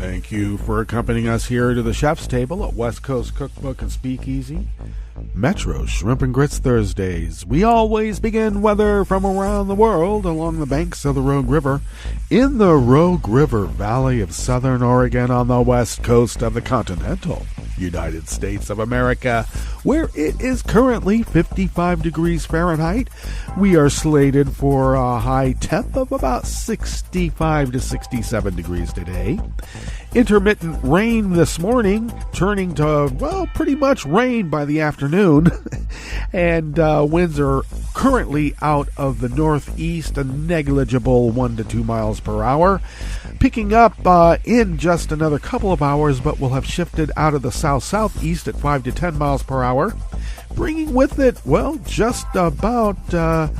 Thank you for accompanying us here to the chef's table at West Coast Cookbook and Speakeasy. Metro Shrimp and Grits Thursdays. We always begin weather from around the world along the banks of the Rogue River in the Rogue River Valley of Southern Oregon on the west coast of the continental United States of America, where it is currently 55 degrees Fahrenheit. We are slated for a high temp of about 65 to 67 degrees today. Intermittent rain this morning, turning to, well, pretty much rain by the afternoon. And winds are currently out of the northeast, a negligible 1 to 2 miles per hour. Picking up in just another couple of hours, but will have shifted out of the south-southeast at 5 to 10 miles per hour. Bringing with it, well, just about a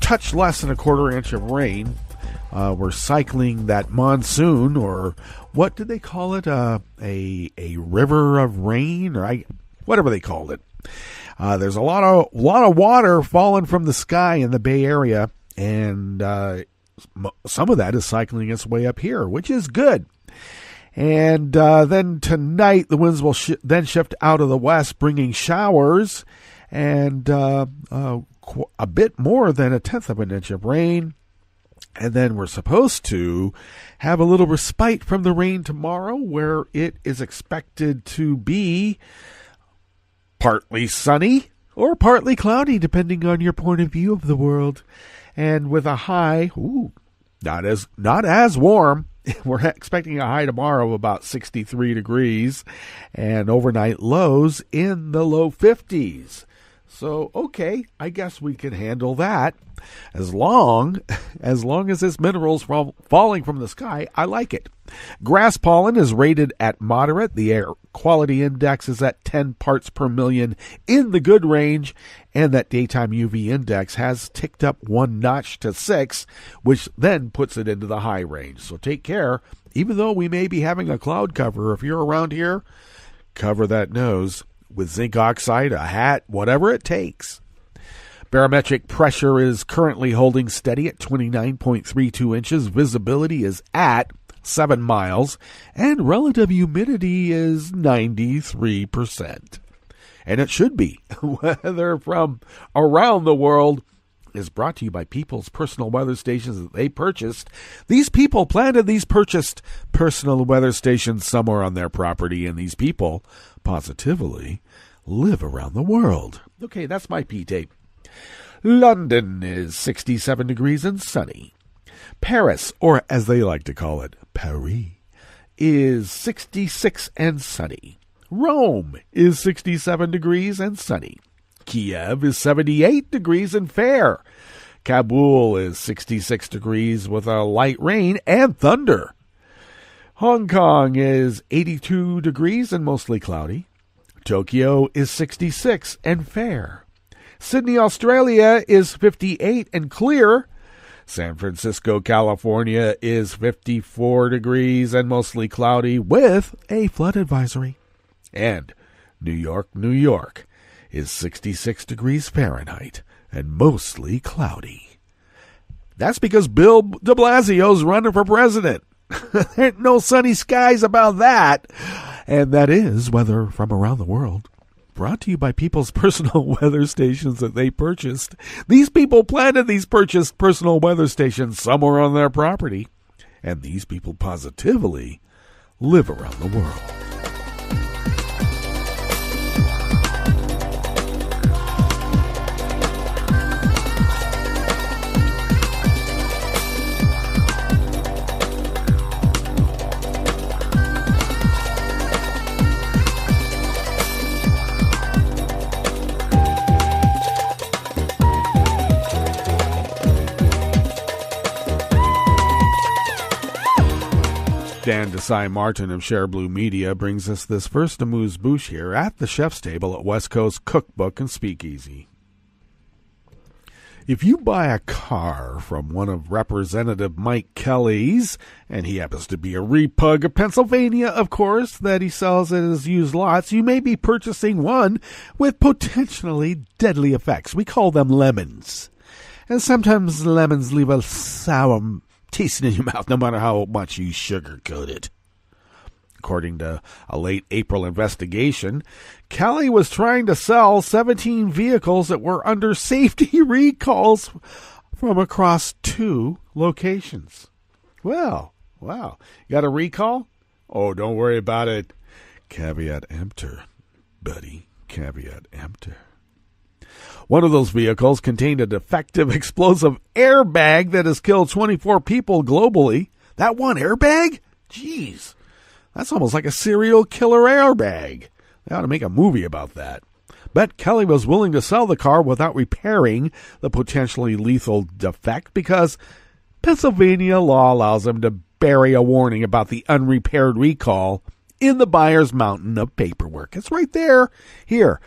touch less than a quarter inch of rain. We're cycling that monsoon, or what did they call it? A river of rain, or whatever they called it. There's a lot of water falling from the sky in the Bay Area, and some of that is cycling its way up here, which is good. And then tonight, the winds will then shift out of the west, bringing showers and a bit more than 1/10 of an inch of rain. And then we're supposed to have a little respite from the rain tomorrow, where it is expected to be partly sunny or partly cloudy, depending on your point of view of the world. And with a high, not as warm. We're expecting a high tomorrow of about 63 degrees and overnight lows in the low 50s. So, okay, I guess we can handle that. As long as it's minerals falling from the sky, I like it. Grass pollen is rated at moderate. The air quality index is at 10 parts per million in the good range, and that daytime UV index has ticked up 1 notch to 6, which then puts it into the high range. So take care. Even though we may be having a cloud cover, if you're around here, cover that nose with zinc oxide, a hat, whatever it takes. Barometric pressure is currently holding steady at 29.32 inches. Visibility is at 7 miles. And relative humidity is 93%. And it should be. Weather from around the world is brought to you by people's personal weather stations that they purchased. These people planted these purchased personal weather stations somewhere on their property, and these people positively live around the world. Okay, that's my P-tape. London is 67 degrees and sunny. Paris, or as they like to call it, Paris, is 66 and sunny. Rome is 67 degrees and sunny. Kiev is 78 degrees and fair. Kabul is 66 degrees with a light rain and thunder. Hong Kong is 82 degrees and mostly cloudy. Tokyo is 66 and fair. Sydney, Australia is 58 and clear. San Francisco, California is 54 degrees and mostly cloudy with a flood advisory. And New York is 66 degrees Fahrenheit and mostly cloudy. That's because Bill de Blasio's running for president. There ain't no sunny skies about that. And that is weather from around the world. Brought to you by people's personal weather stations that they purchased. These people planted these purchased personal weather stations somewhere on their property. And these people positively live around the world. Dan Desai Martin of Share Blue Media brings us this first amuse-bouche here at the chef's table at West Coast Cookbook and Speakeasy. If you buy a car from one of Representative Mike Kelly's, and he happens to be a repug of Pennsylvania, of course, that he sells at his used lots, you may be purchasing one with potentially deadly effects. We call them lemons. And sometimes lemons leave a sour tasting in your mouth, no matter how much you sugarcoat it. According to a late April investigation, Kelly was trying to sell 17 vehicles that were under safety recalls from across 2 locations. Well, wow. You got a recall? Oh, don't worry about it. Caveat emptor, buddy. Caveat emptor. One of those vehicles contained a defective explosive airbag that has killed 24 people globally. That one airbag? Jeez, that's almost like a serial killer airbag. They ought to make a movie about that. But Kelly was willing to sell the car without repairing the potentially lethal defect because Pennsylvania law allows him to bury a warning about the unrepaired recall in the buyer's mountain of paperwork. It's right there. Here.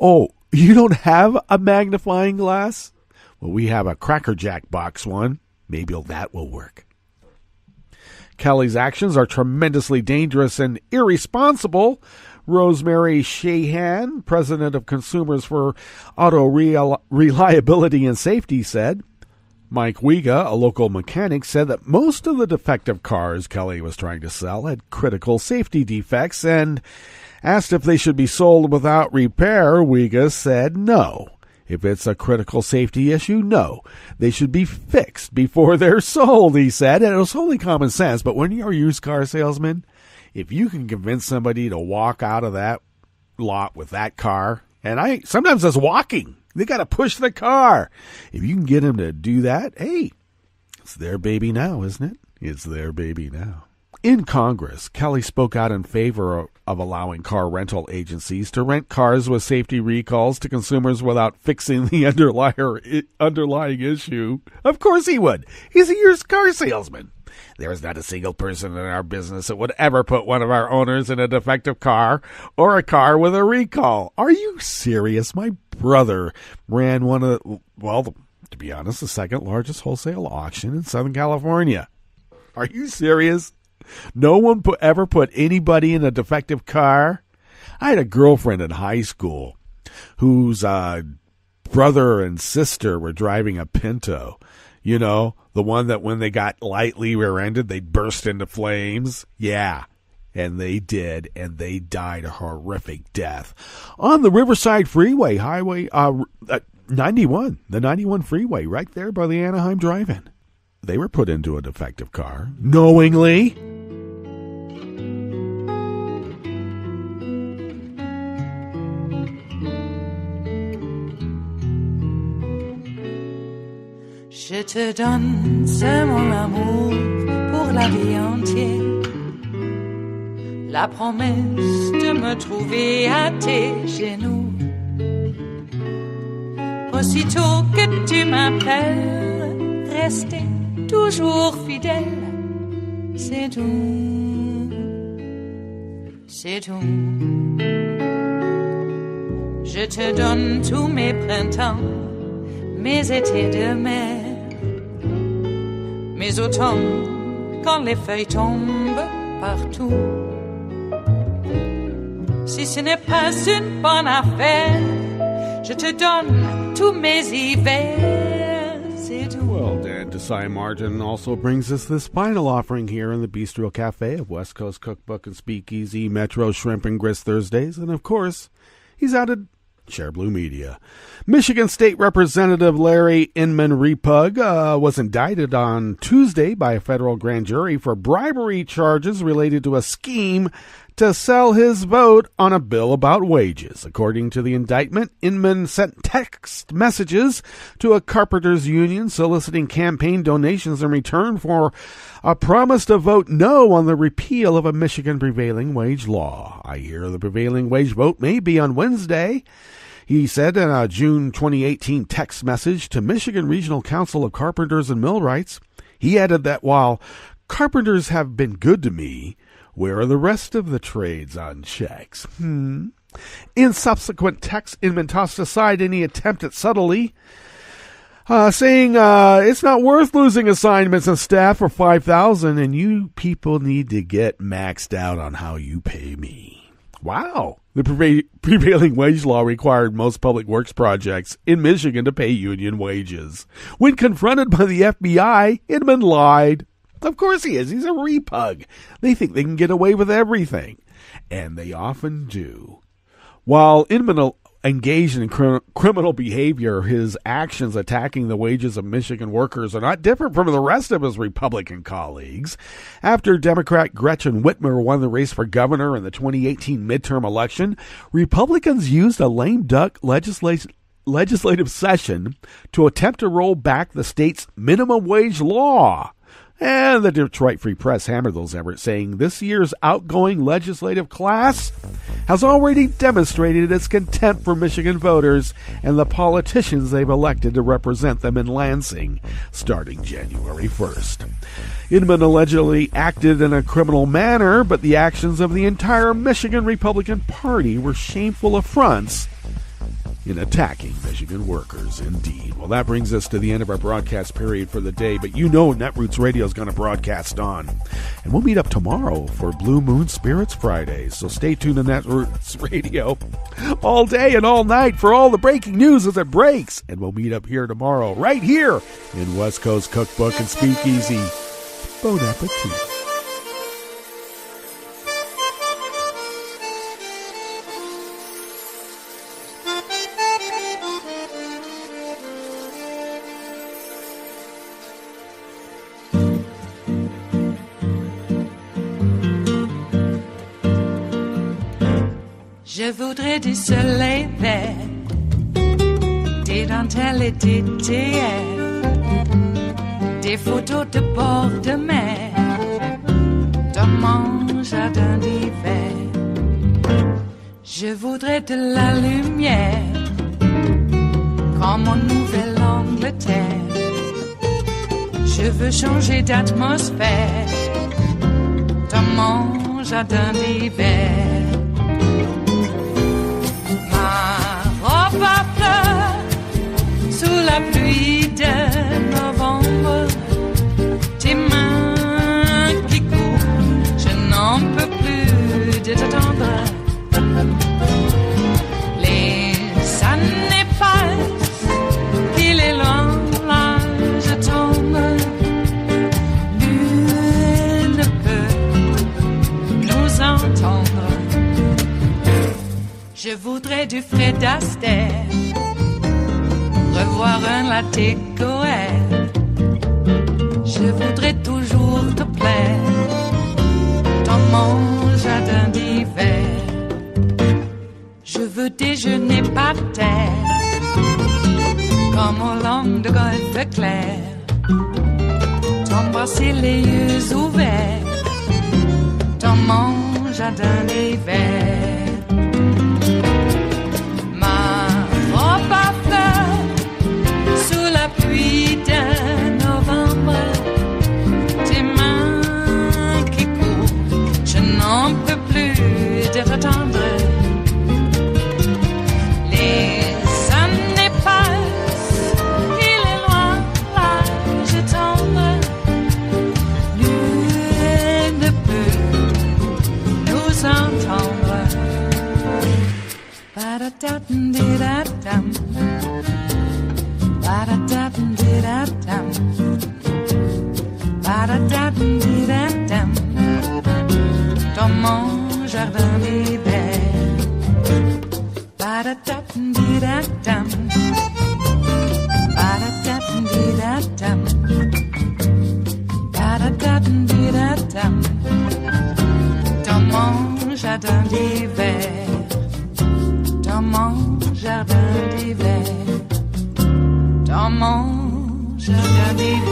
Oh, you don't have a magnifying glass? Well, we have a Cracker Jack box one. Maybe that will work. Kelly's actions are tremendously dangerous and irresponsible. Rosemary Shahan, president of Consumers for Auto Reliability and Safety, said. Mike Wiega, a local mechanic, said that most of the defective cars Kelly was trying to sell had critical safety defects and asked if they should be sold without repair. Wiega said no. If it's a critical safety issue, no. They should be fixed before they're sold, he said. And it was only common sense, but when you're a used car salesman, if you can convince somebody to walk out of that lot with that car, and sometimes that's walking. They got to push the car. If you can get them to do that, hey, it's their baby now, isn't it? It's their baby now. In Congress, Kelly spoke out in favor of allowing car rental agencies to rent cars with safety recalls to consumers without fixing the underlying issue. Of course he would. He's a used car salesman. There is not a single person in our business that would ever put one of our owners in a defective car or a car with a recall. Are you serious? My brother ran one of, well, to be honest, the second largest wholesale auction in Southern California. Are you serious? No one ever put anybody in a defective car? I had a girlfriend in high school whose brother and sister were driving a Pinto. You know, the one that when they got lightly rear-ended, they burst into flames. Yeah, and they did, and they died a horrific death. On the Riverside Freeway, Highway 91, the 91 freeway, right there by the Anaheim Drive-In. They were put into a defective car, knowingly. Je te donne ce mon amour pour la vie entière. La promesse de me trouver à tes genoux. Aussitôt que tu m'appelles, rester toujours fidèle. C'est tout, c'est tout. Je te donne tous mes printemps, mes étés de mer. Mes automnes, quand les feuilles tombent partout. Si ce n'est pas une bonne affaire, je te donne tous mes hivers, c'est tout. Well, Dan Desai Martin also brings us this final offering here in the Bistro Cafe of West Coast Cookbook and Speakeasy, Metro Shrimp and Grist Thursdays, and of course, he's added Share Blue Media. Michigan State Representative Larry Inman Repug was indicted on Tuesday by a federal grand jury for bribery charges related to a scheme to sell his vote on a bill about wages. According to the indictment, Inman sent text messages to a carpenters union soliciting campaign donations in return for a promise to vote no on the repeal of a Michigan prevailing wage law. I hear the prevailing wage vote may be on Wednesday, he said in a June 2018 text message to Michigan Regional Council of Carpenters and Millwrights. He added that while carpenters have been good to me, where are the rest of the trades on checks? In subsequent texts, Inman tossed aside any attempt at subtlety, saying it's not worth losing assignments and staff for $5,000, and you people need to get maxed out on how you pay me. Wow. The prevailing wage law required most public works projects in Michigan to pay union wages. When confronted by the FBI, Inman lied. Of course he is. He's a repug. They think they can get away with everything. And they often do. While Inman engaged in criminal behavior, his actions attacking the wages of Michigan workers are not different from the rest of his Republican colleagues. After Democrat Gretchen Whitmer won the race for governor in the 2018 midterm election, Republicans used a lame duck legislative session to attempt to roll back the state's minimum wage law. And the Detroit Free Press hammered those efforts, saying this year's outgoing legislative class has already demonstrated its contempt for Michigan voters and the politicians they've elected to represent them in Lansing starting January 1st. Inman allegedly acted in a criminal manner, but the actions of the entire Michigan Republican Party were shameful affronts in attacking Michigan workers, indeed. Well, that brings us to the end of our broadcast period for the day, but you know Netroots Radio is going to broadcast on. And we'll meet up tomorrow for Blue Moon Spirits Fridays, so stay tuned to Netroots Radio all day and all night for all the breaking news as it breaks. And we'll meet up here tomorrow, right here in West Coast Cookbook and Speakeasy. Bon appetit. Je voudrais du soleil vert, des dentelles et des théères, des photos de bord de mer, dans mon jardin d'hiver. Je voudrais de la lumière, comme en Nouvelle-Angleterre. Je veux changer d'atmosphère dans mon jardin d'hiver. Ma robe à fleurs sous la pluie de novembre. Tes mains qui courent, je n'en peux plus de t'attendre. Les années passent, il est loin, là je tombe. Nul ne peut nous entendre. Je voudrais du Fred Astaire, revoir un latte Goël. Je voudrais toujours te plaire dans mon jardin d'hiver. Je veux déjeuner par terre, comme au long de golfe clair, t'embrasser les yeux ouverts dans mon jardin d'hiver. Ma robe à fleurs sous la pluie de novembre. Tes mains qui courent, je n'en peux plus de t'attendre. Ba-da-da-dum-di-da-dum, ba-da-da-dum-di-da-dum, ba-da-da-dum-di-da-dum, dans mon jardin d'hiver. Ba-da-da-dum-di-da-dum, ba-da-da-dum-di-da-dum, ba-da-da-dum-di-da-dum, dans mon jardin d'hiver. Dans mon jardin d'hiver, dans mon jardin d'hiver.